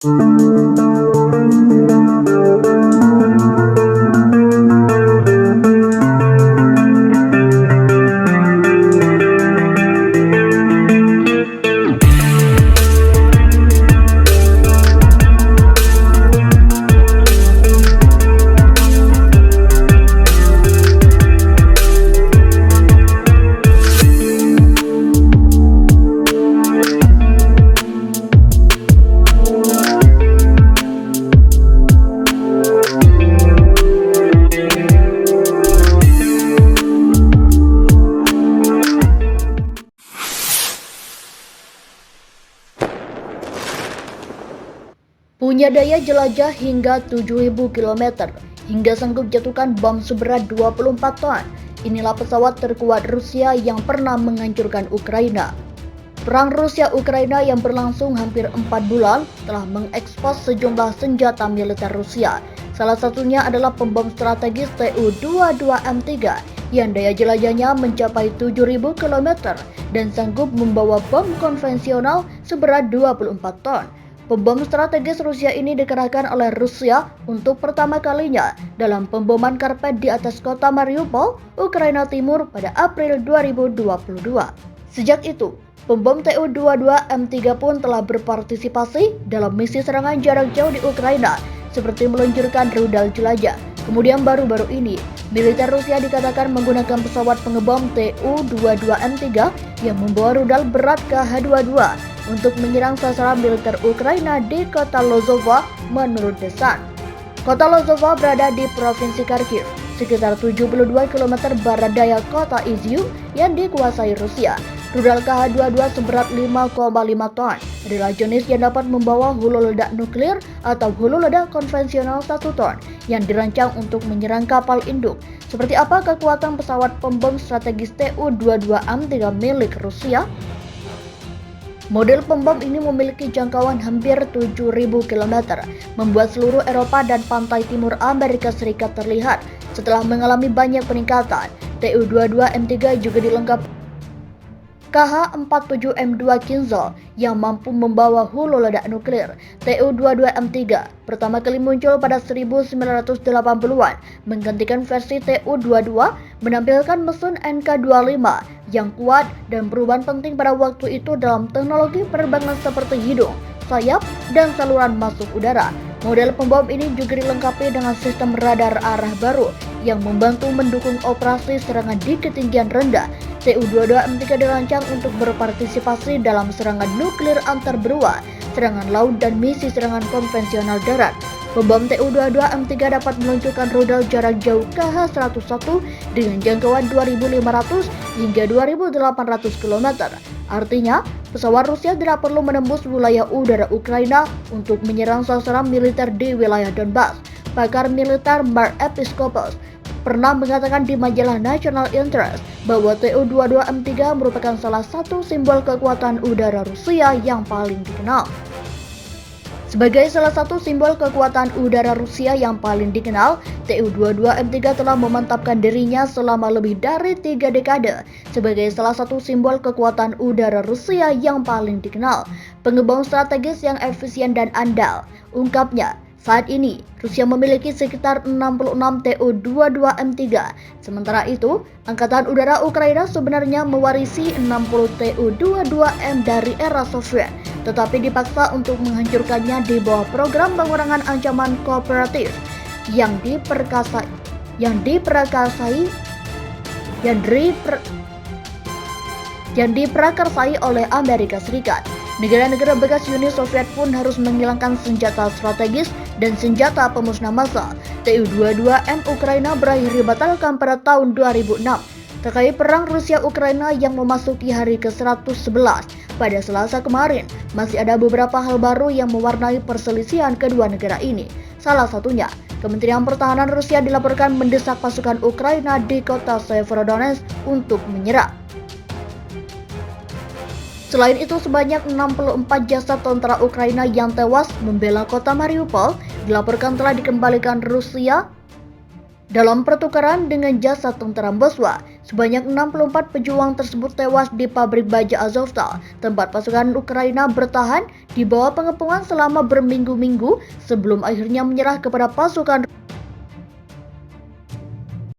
Punya daya jelajah hingga 7.000 km, hingga sanggup jatuhkan bom seberat 24 ton. Inilah pesawat terkuat Rusia yang pernah menghancurkan Ukraina. Perang Rusia-Ukraina yang berlangsung hampir 4 bulan telah mengekspos sejumlah senjata militer Rusia. Salah satunya adalah pembom strategis Tu-22M3 yang daya jelajahnya mencapai 7.000 km dan sanggup membawa bom konvensional seberat 24 ton. Pembom strategis Rusia ini dikerahkan oleh Rusia untuk pertama kalinya dalam pemboman karpet di atas kota Mariupol, Ukraina Timur pada April 2022. Sejak itu, pembom Tu-22M3 pun telah berpartisipasi dalam misi serangan jarak jauh di Ukraina, seperti meluncurkan rudal jelajah. Kemudian baru-baru ini, militer Rusia dikatakan menggunakan pesawat pengebom Tu-22M3 yang membawa rudal berat Kh-22 untuk menyerang sasaran militer Ukraina di kota Lozova menurut The Sun. Kota Lozova berada di Provinsi Kharkiv, sekitar 72 km barat daya kota Izium yang dikuasai Rusia. Rudal Kh-22 seberat 5,5 ton adalah jenis yang dapat membawa hulu ledak nuklir atau hulu ledak konvensional 1 ton yang dirancang untuk menyerang kapal induk. Seperti apa kekuatan pesawat pembom strategis Tu-22M3 milik Rusia? Model pembom ini memiliki jangkauan hampir 7.000 km, membuat seluruh Eropa dan pantai timur Amerika Serikat terlihat. Setelah mengalami banyak peningkatan, Tu-22M3 juga dilengkapi Kh-47M2 Kinzhal yang mampu membawa hulu ledak nuklir. Tu-22M3 pertama kali muncul pada 1980-an, menggantikan versi Tu-22 menampilkan mesin NK-25 yang kuat dan perubahan penting pada waktu itu dalam teknologi penerbangan seperti hidung, sayap, dan saluran masuk udara. Model pembom ini juga dilengkapi dengan sistem radar arah baru yang membantu mendukung operasi serangan di ketinggian rendah. Tu-22M3 dirancang untuk berpartisipasi dalam serangan nuklir antar benua, serangan laut, dan misi serangan konvensional darat. Pembom Tu-22M3 dapat meluncurkan rudal jarak jauh Kh-101 dengan jangkauan 2.500 hingga 2.800 km. Artinya, pesawat Rusia tidak perlu menembus wilayah udara Ukraina untuk menyerang sasaran militer di wilayah Donbas. Pakar militer Mark Episkopos pernah mengatakan di majalah National Interest bahwa Tu-22M3 merupakan salah satu simbol kekuatan udara Rusia yang paling dikenal. Sebagai salah satu simbol kekuatan udara Rusia yang paling dikenal, Tu-22M3 telah memantapkan dirinya selama lebih dari 3 dekade sebagai salah satu simbol kekuatan udara Rusia yang paling dikenal. Pengebom strategis yang efisien dan andal, ungkapnya. Saat ini, Rusia memiliki sekitar 66 Tu-22M3. Sementara itu, Angkatan Udara Ukraina sebenarnya mewarisi 60 Tu-22M dari era Soviet, tetapi dipaksa untuk menghancurkannya di bawah program pengurangan ancaman kooperatif yang diprakarsai oleh Amerika Serikat. Negara-negara bekas Uni Soviet pun harus menghilangkan senjata strategis dan senjata pemusnah massal. Tu-22M Ukraina berakhir dibatalkan pada tahun 2006. Terkait perang Rusia-Ukraina yang memasuki hari ke-111 pada Selasa kemarin, masih ada beberapa hal baru yang mewarnai perselisihan kedua negara ini. Salah satunya, Kementerian Pertahanan Rusia dilaporkan mendesak pasukan Ukraina di kota Severodonetsk untuk menyerah. Selain itu, sebanyak 64 jasad tentara Ukraina yang tewas membela kota Mariupol dilaporkan telah dikembalikan Rusia Dalam pertukaran dengan jasad tentara Moskwa, sebanyak 64 pejuang tersebut tewas di pabrik baja Azovstal, tempat pasukan Ukraina bertahan di bawah pengepungan selama berminggu-minggu sebelum akhirnya menyerah kepada pasukan